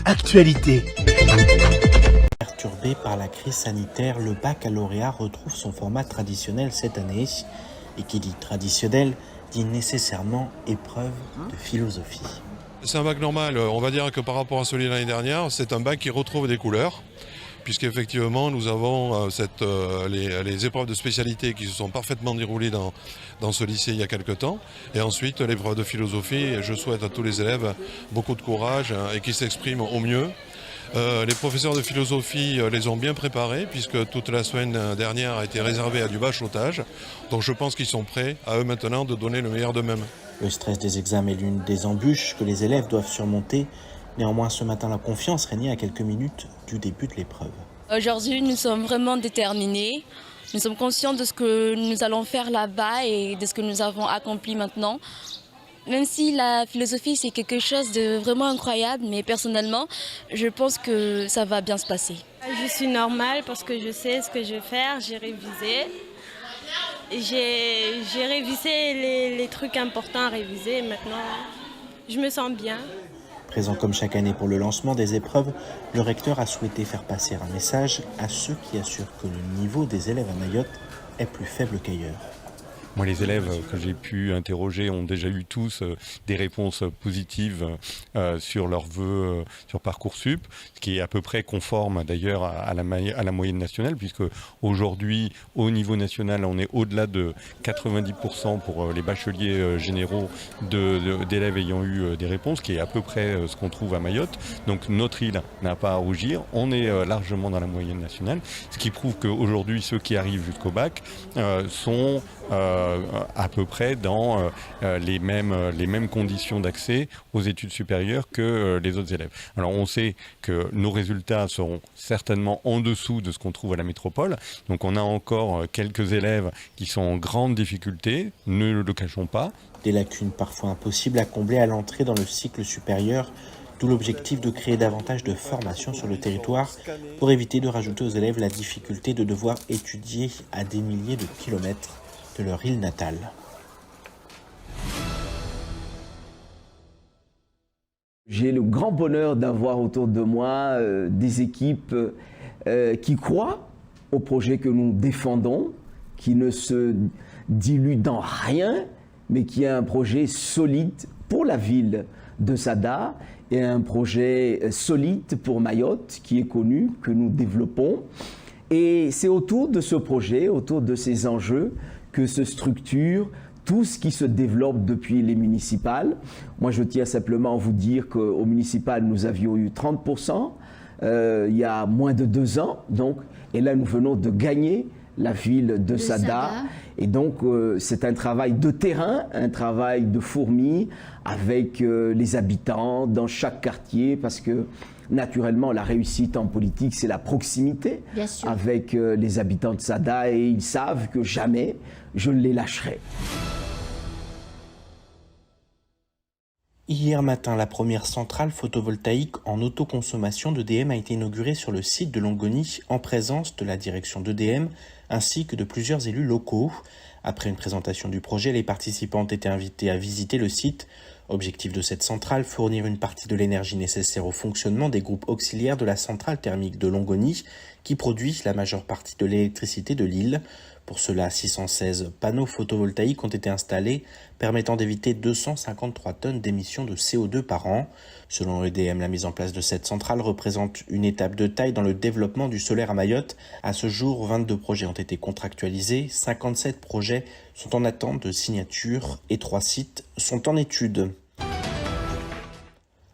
Actualité. Perturbé par la crise sanitaire, le baccalauréat retrouve son format traditionnel cette année. Et qui dit traditionnel, dit nécessairement épreuve de philosophie. C'est un bac normal, on va dire que par rapport à celui de l'année dernière, c'est un bac qui retrouve des couleurs, puisqu'effectivement nous avons les épreuves de spécialité qui se sont parfaitement déroulées dans ce lycée il y a quelques temps, et ensuite l'épreuve de philosophie, et je souhaite à tous les élèves beaucoup de courage et qu'ils s'expriment au mieux. Les professeurs de philosophie les ont bien préparés, puisque toute la semaine dernière a été réservée à du bachotage, donc je pense qu'ils sont prêts à eux maintenant de donner le meilleur d'eux-mêmes. Le stress des examens est l'une des embûches que les élèves doivent surmonter. Néanmoins, ce matin, la confiance régnait à quelques minutes du début de l'épreuve. Aujourd'hui, nous sommes vraiment déterminés. Nous sommes conscients de ce que nous allons faire là-bas et de ce que nous avons accompli maintenant. Même si la philosophie, c'est quelque chose de vraiment incroyable, mais personnellement, je pense que ça va bien se passer. Je suis normale parce que je sais ce que je vais faire, j'ai révisé. J'ai révisé les trucs importants à réviser. Maintenant, je me sens bien. Présent comme chaque année pour le lancement des épreuves, le recteur a souhaité faire passer un message à ceux qui assurent que le niveau des élèves à Mayotte est plus faible qu'ailleurs. Moi, les élèves que j'ai pu interroger ont déjà eu tous des réponses positives sur leurs vœux sur Parcoursup, ce qui est à peu près conforme d'ailleurs à la moyenne nationale, puisque aujourd'hui, au niveau national, on est au-delà de 90% pour les bacheliers généraux d'élèves ayant eu des réponses, qui est à peu près ce qu'on trouve à Mayotte. Donc notre île n'a pas à rougir, on est largement dans la moyenne nationale, ce qui prouve qu'aujourd'hui, ceux qui arrivent jusqu'au bac sont à peu près dans les mêmes conditions d'accès aux études supérieures que les autres élèves. Alors on sait que nos résultats seront certainement en dessous de ce qu'on trouve à la métropole, donc on a encore quelques élèves qui sont en grande difficulté, ne le cachons pas. Des lacunes parfois impossibles à combler à l'entrée dans le cycle supérieur, d'où l'objectif de créer davantage de formations sur le territoire pour éviter de rajouter aux élèves la difficulté de devoir étudier à des milliers de kilomètres de leur île natale. J'ai le grand bonheur d'avoir autour de moi des équipes qui croient au projet que nous défendons, qui ne se diluent dans rien, mais qui est un projet solide pour la ville de Sada et un projet solide pour Mayotte qui est connu, que nous développons. Et c'est autour de ce projet, autour de ces enjeux, que se structure tout ce qui se développe depuis les municipales. Moi, je tiens simplement à vous dire qu'au municipal, nous avions eu 30% il y a moins de 2 ans. Donc, et là, nous venons de gagner la ville de Sada. Et donc, c'est un travail de terrain, un travail de fourmi avec les habitants dans chaque quartier, parce que naturellement, la réussite en politique, c'est la proximité avec les habitants de Sada, et ils savent que jamais je ne les lâcherai. Hier matin, la première centrale photovoltaïque en autoconsommation d'EDM a été inaugurée sur le site de Longoni en présence de la direction d'EDM ainsi que de plusieurs élus locaux. Après une présentation du projet, les participants ont été invités à visiter le site. Objectif de cette centrale, fournir une partie de l'énergie nécessaire au fonctionnement des groupes auxiliaires de la centrale thermique de Longoni qui produit la majeure partie de l'électricité de l'île. Pour cela, 616 panneaux photovoltaïques ont été installés, permettant d'éviter 253 tonnes d'émissions de CO2 par an. Selon EDM, la mise en place de cette centrale représente une étape de taille dans le développement du solaire à Mayotte. À ce jour, 22 projets ont été contractualisés, 57 projets sont en attente de signature et 3 sites sont en étude.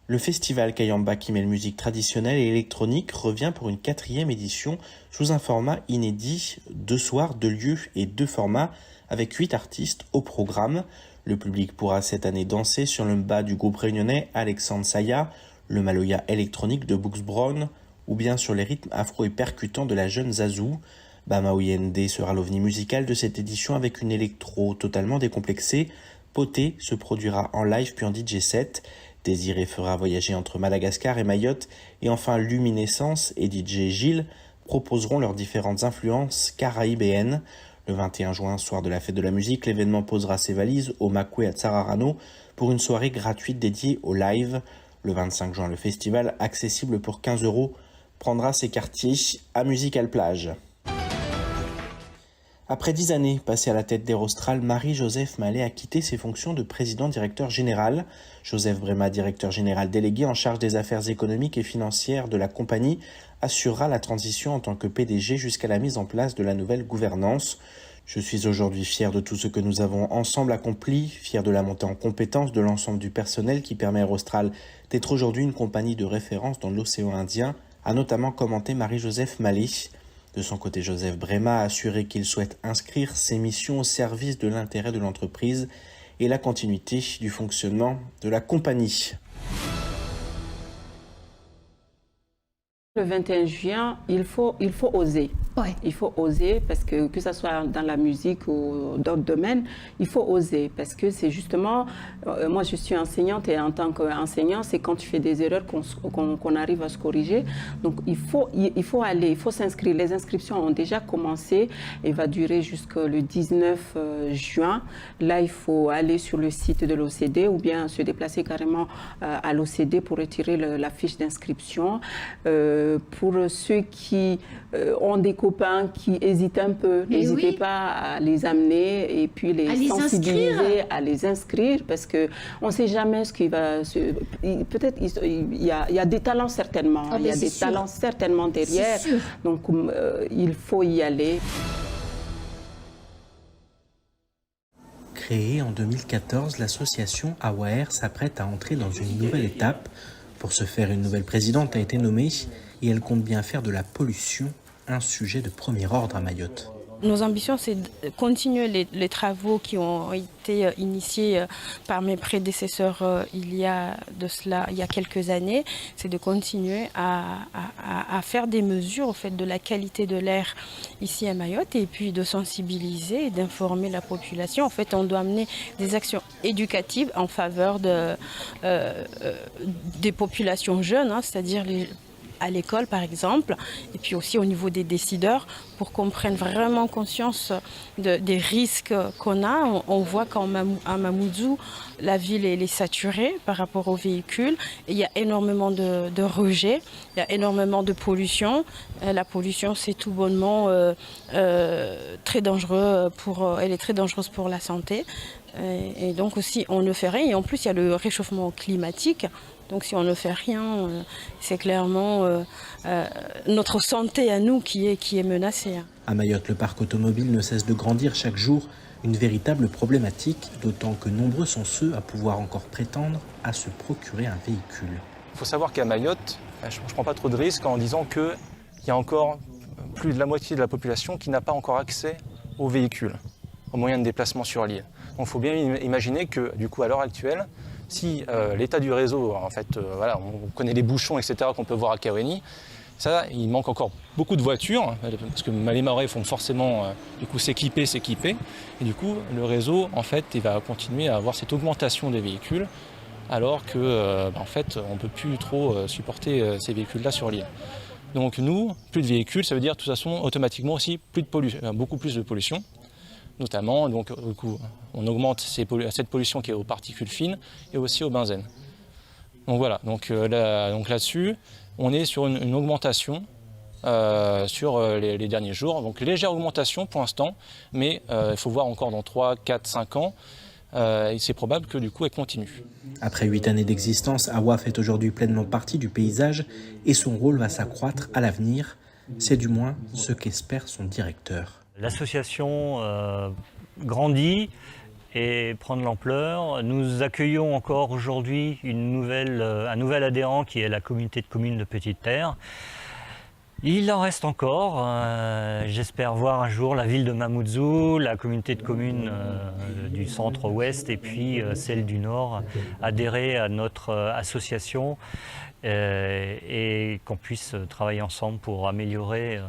Le festival Kayamba qui mêle musique traditionnelle et électronique revient pour une 4e édition sous un format inédit, 2 soirs, 2 lieux et 2 formats avec 8 artistes au programme. Le public pourra cette année danser sur le mba du groupe réunionnais Alexandre Saya, le maloya électronique de Books Brown ou bien sur les rythmes afro et percutants de la jeune Zazou. Bama Oyende sera l'ovni musical de cette édition avec une électro totalement décomplexée. Poté se produira en live puis en DJ set. Désiré fera voyager entre Madagascar et Mayotte, et enfin Luminescence et DJ Gilles proposeront leurs différentes influences caraïbéennes. Le 21 juin, soir de la fête de la musique, l'événement posera ses valises au Makwe à Tsararano pour une soirée gratuite dédiée au live. Le 25 juin, le festival, accessible pour 15 €, prendra ses quartiers à Musical Plage. Après 10 années passées à la tête d'Aerostral, Marie-Joseph Mallet a quitté ses fonctions de président-directeur général. Joseph Brema, directeur général délégué en charge des affaires économiques et financières de la compagnie, assurera la transition en tant que PDG jusqu'à la mise en place de la nouvelle gouvernance. Je suis aujourd'hui fier de tout ce que nous avons ensemble accompli, fier de la montée en compétence de l'ensemble du personnel qui permet à Aerostral d'être aujourd'hui une compagnie de référence dans l'océan Indien, a notamment commenté Marie-Joseph Mallet. De son côté, Joseph Brema a assuré qu'il souhaite inscrire ses missions au service de l'intérêt de l'entreprise et la continuité du fonctionnement de la compagnie. Le 21 juin, il faut oser. Ouais. Il faut oser parce que ce soit dans la musique ou d'autres domaines, il faut oser parce que c'est justement, moi je suis enseignante et en tant qu'enseignant, c'est quand tu fais des erreurs qu'on arrive à se corriger. Donc il faut aller, il faut s'inscrire. Les inscriptions ont déjà commencé et va durer jusqu'au 19 juin. Là, il faut aller sur le site de l'OCDE ou bien se déplacer carrément à l'OCDE pour retirer la fiche d'inscription. Pour ceux qui ont des copains qui hésitent un peu, n'hésitez pas à les amener et puis les sensibiliser à les inscrire parce qu'on ne sait jamais ce qui va se... Peut-être il y a des talents certainement, il y a des talents certainement derrière, donc il faut y aller. Créée en 2014, l'association AWA Air s'apprête à entrer dans une nouvelle étape. Pour ce faire, une nouvelle présidente a été nommée et elle compte bien faire de la pollution un sujet de premier ordre à Mayotte. Nos ambitions, c'est de continuer les travaux qui ont été initiés par mes prédécesseurs il y a quelques années. C'est de continuer à faire des mesures au fait de la qualité de l'air ici à Mayotte et puis de sensibiliser et d'informer la population. En fait, on doit amener des actions éducatives en faveur des populations jeunes, c'est-à-dire à l'école par exemple, et puis aussi au niveau des décideurs, pour qu'on prenne vraiment conscience des risques qu'on a. On voit qu'à Mamoudzou, la ville est saturée par rapport aux véhicules, et il y a énormément de rejets, il y a énormément de pollution. La pollution, c'est tout bonnement très dangereux elle est très dangereuse pour la santé. Et donc aussi, on ne fait rien. Et en plus, il y a le réchauffement climatique. Donc si on ne fait rien, c'est clairement notre santé à nous qui est menacée. À Mayotte, le parc automobile ne cesse de grandir chaque jour, une véritable problématique, d'autant que nombreux sont ceux à pouvoir encore prétendre à se procurer un véhicule. Il faut savoir qu'à Mayotte, je ne prends pas trop de risques en disant qu'il y a encore plus de la moitié de la population qui n'a pas encore accès aux véhicules, aux moyens de déplacement sur l'île. Donc il faut bien imaginer que du coup à l'heure actuelle, si l'état du réseau, en fait, on connaît les bouchons, etc., qu'on peut voir à Kaweni, ça, il manque encore beaucoup de voitures, parce que les Mahorais font forcément du coup s'équiper, et du coup, le réseau, en fait, il va continuer à avoir cette augmentation des véhicules, alors que, en fait, on ne peut plus trop supporter ces véhicules-là sur l'île. Donc nous, plus de véhicules, ça veut dire de toute façon, automatiquement aussi, beaucoup plus de pollution. Notamment, donc, du coup, on augmente cette pollution qui est aux particules fines et aussi au benzène. Donc voilà, donc là-dessus, on est sur une augmentation sur les derniers jours. Donc légère augmentation pour l'instant, mais il faut voir encore dans 3, 4, 5 ans, et c'est probable que du coup elle continue. Après 8 années d'existence, AWA fait aujourd'hui pleinement partie du paysage et son rôle va s'accroître à l'avenir. C'est du moins ce qu'espère son directeur. L'association grandit et prend de l'ampleur. Nous accueillons encore aujourd'hui un nouvel adhérent qui est la communauté de communes de Petite Terre. Il en reste encore. J'espère voir un jour la ville de Mamoudzou, la communauté de communes du centre-ouest et puis celle du nord adhérer à notre association et qu'on puisse travailler ensemble pour améliorer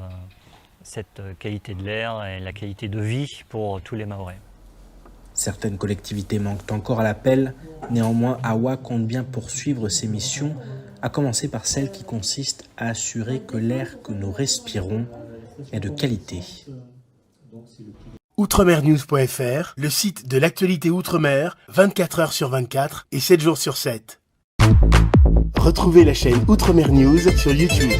cette qualité de l'air et la qualité de vie pour tous les Mahorais. Certaines collectivités manquent encore à l'appel. Néanmoins, AWA compte bien poursuivre ses missions, à commencer par celle qui consiste à assurer que l'air que nous respirons est de qualité. Outremernews.fr, le site de l'actualité outre-mer, 24 heures sur 24 et 7 jours sur 7. Retrouvez la chaîne Outre-mer News sur YouTube.